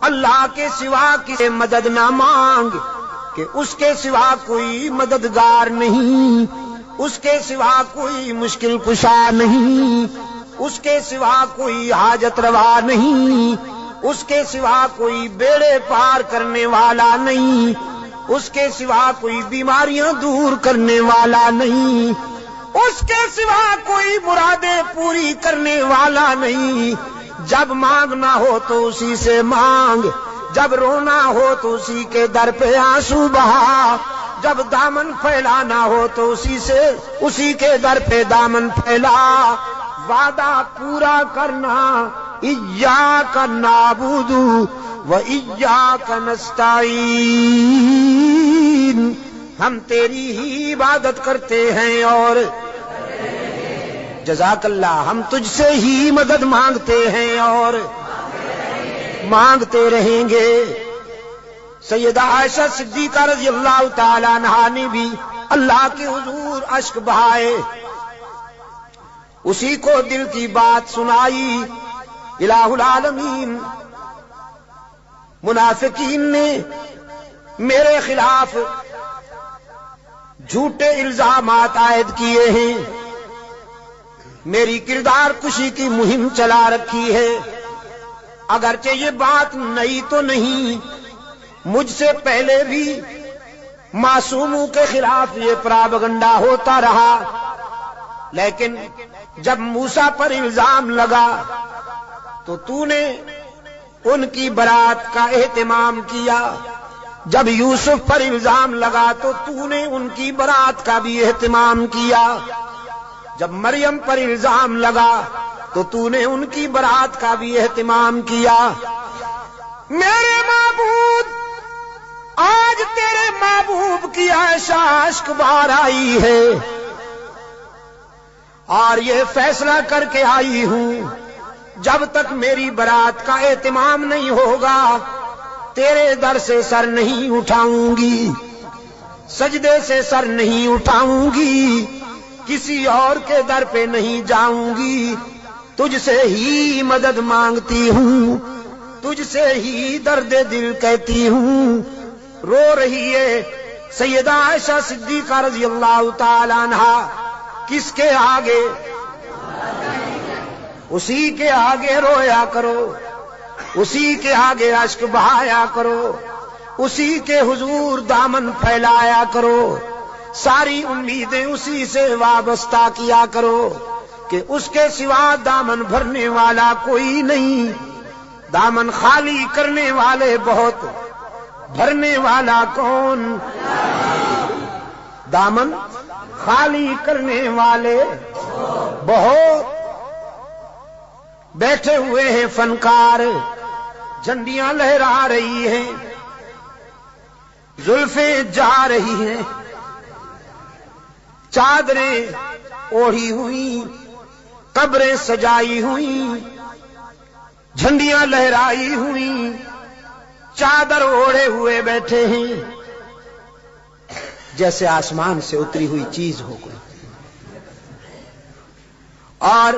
اللہ کے سوا کسی مدد نہ مانگ کہ اس کے سوا کوئی مددگار نہیں، اس کے سوا کوئی مشکل کشا نہیں، اس کے سوا کوئی حاجت روا نہیں، اس کے سوا کوئی بیڑے پار کرنے والا نہیں، اس کے سوا کوئی بیماریاں دور کرنے والا نہیں، اس کے سوا کوئی مرادیں پوری کرنے والا نہیں۔ جب مانگنا ہو تو اسی سے مانگ، جب رونا ہو تو اسی کے در پہ آنسو بہا، جب دامن پھیلانا ہو تو اسی کے در پہ دامن پھیلا۔ وعدہ پورا کرنا، ایاک نعبد و ایاک نستعین، ہم تیری ہی عبادت کرتے ہیں اور جزاک اللہ، ہم تجھ سے ہی مدد مانگتے ہیں اور مانگتے رہیں گے۔ سیدہ عائشہ صدیقہ رضی اللہ تعالی عنہا نے بھی اللہ کے حضور اشک بہائے، اسی کو دل کی بات سنائی۔ الہ العالمین منافقین نے میرے خلاف جھوٹے الزامات عائد کیے ہیں، میری کردار کشی کی مہم چلا رکھی ہے۔ اگرچہ یہ بات نئی تو نہیں، مجھ سے پہلے بھی معصوموں کے خلاف یہ پراپگنڈا ہوتا رہا، لیکن جب موسیٰ پر الزام لگا تو نے ان کی برات کا اہتمام کیا، جب یوسف پر الزام لگا تو نے ان کی برات کا بھی اہتمام کیا، جب مریم پر الزام لگا تو نے ان کی برات کا بھی اہتمام کیا۔ میرے معبود، آج تیرے محبوب کی عائشہ اشک بار آئی ہے اور یہ فیصلہ کر کے آئی ہوں، جب تک میری برات کا اہتمام نہیں ہوگا تیرے در سے سر نہیں اٹھاؤں گی، سجدے سے سر نہیں اٹھاؤں گی، کسی اور کے در پہ نہیں جاؤں گی، تجھ سے ہی مدد مانگتی ہوں، تجھ سے ہی درد دل کہتی ہوں۔ رو رہی ہے سیدہ عائشہ صدیقہ رضی اللہ تعالی عنہا، کس کے آگے؟ اسی کے آگے رویا کرو، اسی کے آگے اشک بہایا کرو، اسی کے حضور دامن پھیلایا کرو، ساری امیدیں اسی سے وابستہ کیا کرو کہ اس کے سوا دامن بھرنے والا کوئی نہیں، دامن خالی کرنے والے بہت، بھرنے والا کون؟ دامن خالی کرنے والے بہت۔ بیٹھے ہوئے ہیں فنکار، جھنڈیاں لہرا رہی ہیں، زلفیں جا رہی ہیں، چادریں اوڑھی ہوئی، قبریں سجائی ہوئی، جھنڈیاں لہرائی ہوئی، چادر اوڑھے ہوئے بیٹھے ہیں، جیسے آسمان سے اتری ہوئی چیز ہو گئی، اور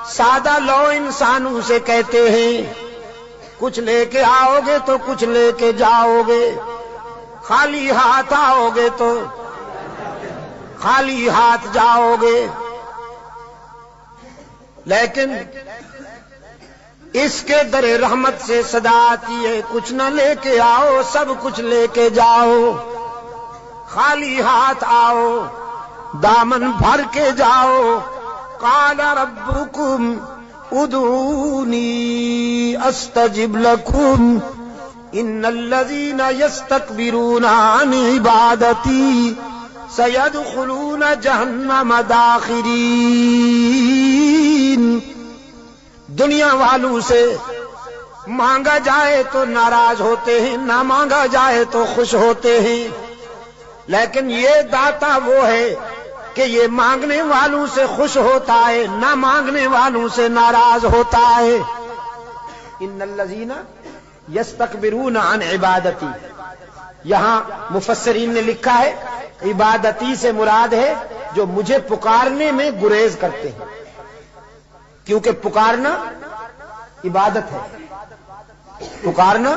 سادہ لو انسانوں سے کہتے ہیں کچھ لے کے آؤ گے تو کچھ لے کے جاؤ گے، خالی ہاتھ آؤ گے تو خالی ہاتھ جاؤ گے، لیکن اس کے در رحمت سے صدا آتی ہے کچھ نہ لے کے آؤ، سب کچھ لے کے جاؤ، خالی ہاتھ آؤ، دامن بھر کے جاؤ۔ قال ربکم ادعونی استجب لکم ان الذین یستکبرون عن عبادتی سیدخلون جہنم داخرین۔ دنیا والوں سے مانگا جائے تو ناراض ہوتے ہیں، نہ مانگا جائے تو خوش ہوتے ہیں، لیکن یہ داتا وہ ہے کہ یہ مانگنے والوں سے خوش ہوتا ہے، نہ مانگنے والوں سے ناراض ہوتا ہے۔ ان الذین یستکبرون عن عبادتی، یہاں مفسرین نے لکھا ہے عبادتی سے مراد ہے جو مجھے پکارنے میں گریز کرتے ہیں، کیونکہ پکارنا عبادت ہے، پکارنا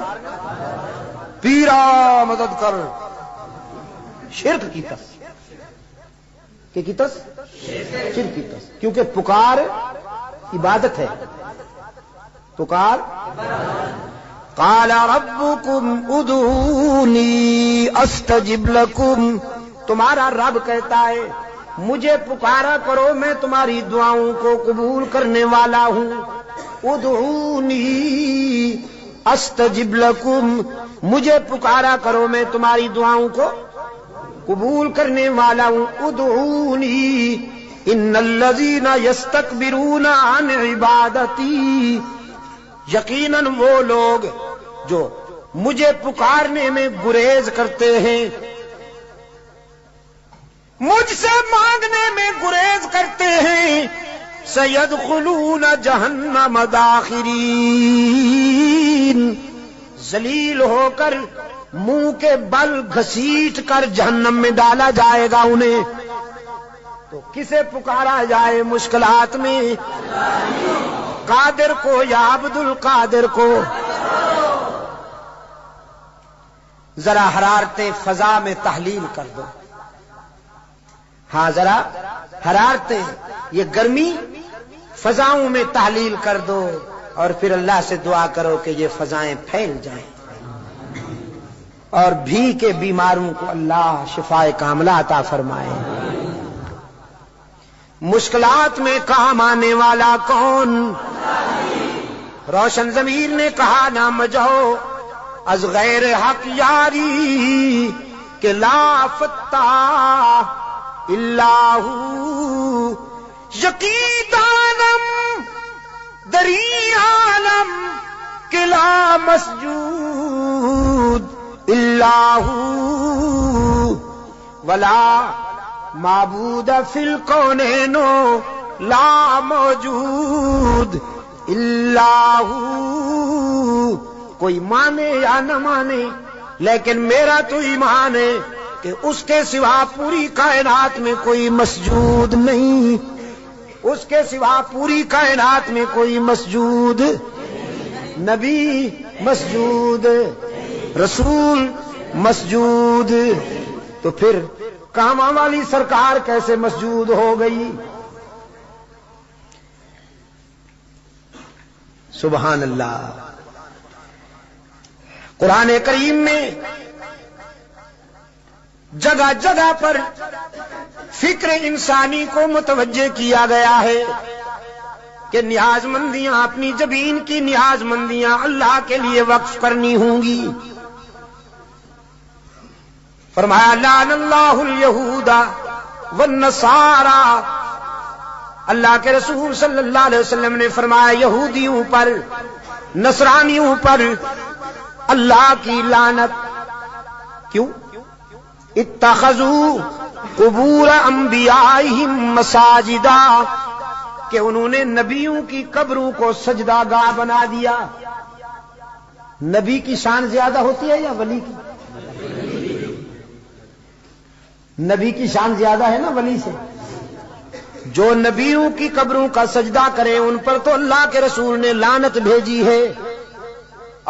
پیرا مدد کر، شرک کی تس، کہ کی تس شرک کی تس، کیونکہ پکار عبادت ہے، پکار قال ربکم ادعونی استجب لکم، تمہارا رب کہتا ہے مجھے پکارا کرو میں تمہاری دعاؤں کو قبول کرنے والا ہوں، ادعونی استجب لکم، مجھے پکارا کرو میں تمہاری دعاؤں کو قبول کرنے والا ہوں، ادعونی ان الذین یستکبرون عن عبادتی، یقیناً وہ لوگ جو مجھے پکارنے میں گریز کرتے ہیں، مجھ سے مانگنے میں گریز کرتے ہیں، سیدخلون جہنم داخرین، ذلیل ہو کر منہ کے بل گھسیٹ کر جہنم میں ڈالا جائے گا انہیں۔ تو کسے پکارا جائے مشکلات میں؟ قادر کو یا عبد القادر کو؟ ذرا حرارت فضا میں تحلیل کر دو، ہاں ذرا حرارتیں، یہ گرمی فضاؤں میں تحلیل کر دو، اور پھر اللہ سے دعا کرو کہ یہ فضائیں پھیل جائیں اور بھی کے بیماروں کو اللہ شفائے کاملہ عطا فرمائے۔ مشکلات میں کام آنے والا کون؟ روشن ضمیر نے کہا نہ مجھو از غیر حق یاری، کہ لا فتح اللہ یقیدانم دری عالم، کہ لا مسجود اللہ ولا معبود فی الکونین لا موجود اللہ، کوئی مانے یا نہ مانے لیکن میرا تو ایمان ہے کہ اس کے سوا پوری کائنات میں کوئی مسجود نہیں، اس کے سوا پوری کائنات میں کوئی مسجود، نبی مسجود، رسول مسجود، تو پھر کاما والی سرکار کیسے مسجود ہو گئی؟ سبحان اللہ۔ قرآن کریم میں جگہ جگہ پر فکر انسانی کو متوجہ کیا گیا ہے کہ نیاز مندیاں، اپنی جبین کی نیاز مندیاں اللہ کے لیے وقف کرنی ہوں گی۔ فرمایا لعن اللہ الیہود والنصارى، اللہ کے رسول صلی اللہ علیہ وسلم نے فرمایا یہودیوں پر، نصرانیوں پر اللہ کی لعنت۔ کیوں؟ اتخذوا قبور انبیائہم مساجدا، کہ انہوں نے نبیوں کی قبروں کو سجدہ گاہ بنا دیا۔ نبی کی شان زیادہ ہوتی ہے یا ولی کی؟ نبی کی شان زیادہ ہے نا ولی سے۔ جو نبیوں کی قبروں کا سجدہ کریں ان پر تو اللہ کے رسول نے لعنت بھیجی ہے،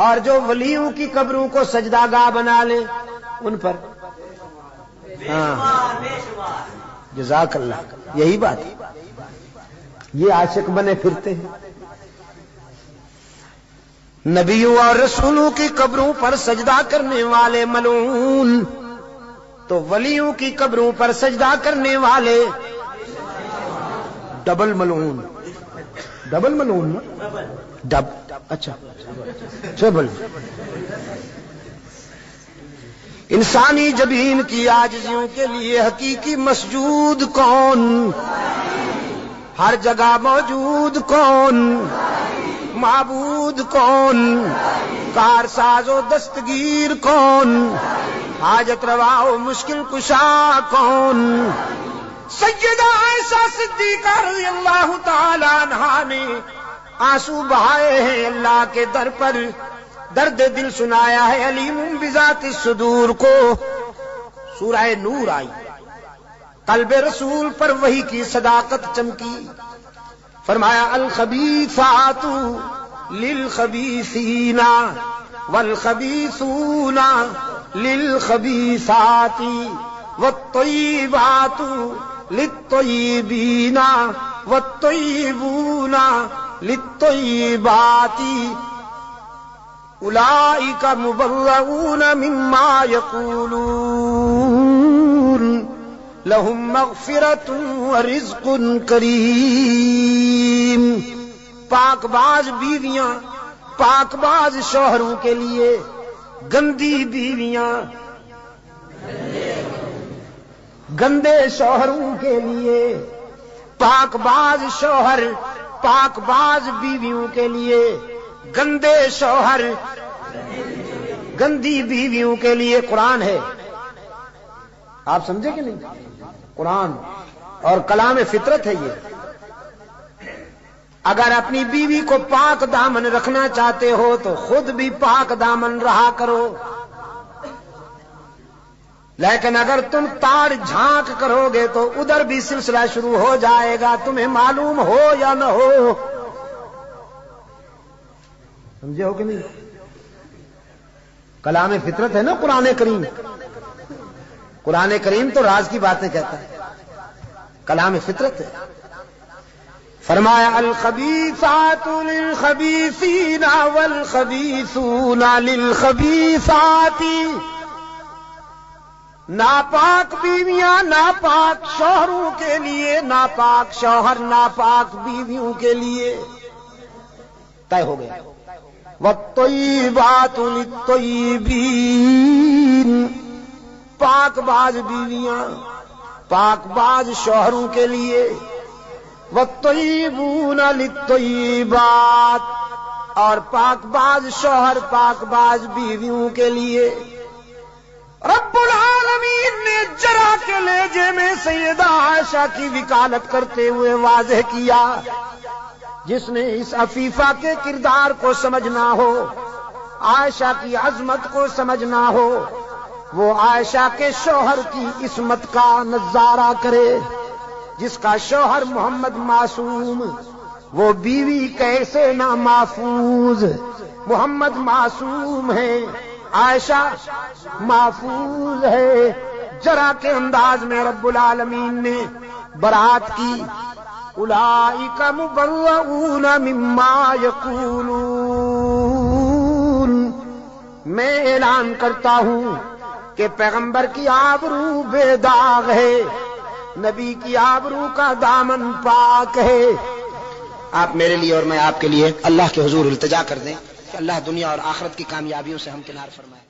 اور جو ولیوں کی قبروں کو سجدہ گاہ بنا لیں ان پر، ہاں جزاک اللہ، یہی بات ہے، یہ عاشق بنے پھرتے ہیں۔ نبیوں اور رسولوں کی قبروں پر سجدہ کرنے والے ملعون، تو ولیوں کی قبروں پر سجدہ کرنے والے ڈبل ملعون۔ ڈبل ملعون نا؟ ڈب، اچھا ڈبل۔ انسانی جبین کی عاجزیوں کے لیے حقیقی مسجود کون؟ ہر جگہ موجود کون؟ معبود کون؟ کارساز و دستگیر کون؟ حاجت روا و مشکل کشا کون؟ سیدہ عائشہ صدیقہ رضی اللہ تعالی عنہا نے آنسو بہائے ہیں اللہ کے در پر، درد دل سنایا ہے علیم بذات الصدور کو۔ سورہ نور آئی، قلب رسول پر وحی کی صداقت چمکی، فرمایا الخبیثات للخبیثین والخبیثون للخبیثات والطیبات للطیبین والطیبون للطیبات اولئک مبرؤون مما یقولون لہم مغفرۃ ورزق کریم. پاک باز بیویاں پاک باز شوہروں کے لیے، گندی بیویاں گندے شوہروں کے لیے، پاک باز شوہر پاک باز بیویوں کے لیے، گندے شوہر گندی بیویوں کے لیے قرآن ہے. آپ سمجھے کہ نہیں؟ قرآن اور کلام فطرت ہے یہ. اگر اپنی بیوی کو پاک دامن رکھنا چاہتے ہو تو خود بھی پاک دامن رہا کرو، لیکن اگر تم تاڑ جھانک کرو گے تو ادھر بھی سلسلہ شروع ہو جائے گا، تمہیں معلوم ہو یا نہ ہو. سمجھے ہو کہ نہیں؟ کلام فطرت ہے نا قرآن کریم. قرآن کریم تو راز کی باتیں کہتا ہے، کلام فطرت ہے. فرمایا الخبیثات للخبیثین والخبیثون للخبیثات. ناپاک بیویاں ناپاک شوہروں کے لیے، ناپاک شوہر ناپاک بیویوں کے لیے. طے ہو گیا. والطیبات للطیبین. پاک باز بیویاں پاک باز شوہروں کے لیے، والطیبون للطیبات، اور پاک باز شوہر پاک باز بیویوں کے لیے. رب العالمین نے جرا کے لہجے میں سیدہ عائشہ کی وکالت کرتے ہوئے واضح کیا. جس نے اس عفیفہ کے کردار کو سمجھنا ہو، عائشہ کی عظمت کو سمجھنا ہو، وہ عائشہ کے شوہر کی عصمت کا نظارہ کرے. جس کا شوہر محمد معصوم، وہ بیوی کیسے نہ محفوظ. محمد معصوم ہے، عائشہ محفوظ ہے. جرا کے انداز میں رب العالمین نے برات کی. اولئک مبرؤون مما یقولون. میں اعلان کرتا ہوں کہ پیغمبر کی آبرو بے داغ ہے، نبی کی آبرو کا دامن پاک ہے. آپ میرے لیے اور میں آپ کے لیے اللہ کے حضور التجا کر دیں کہ اللہ دنیا اور آخرت کی کامیابیوں سے ہم کنار فرمائے.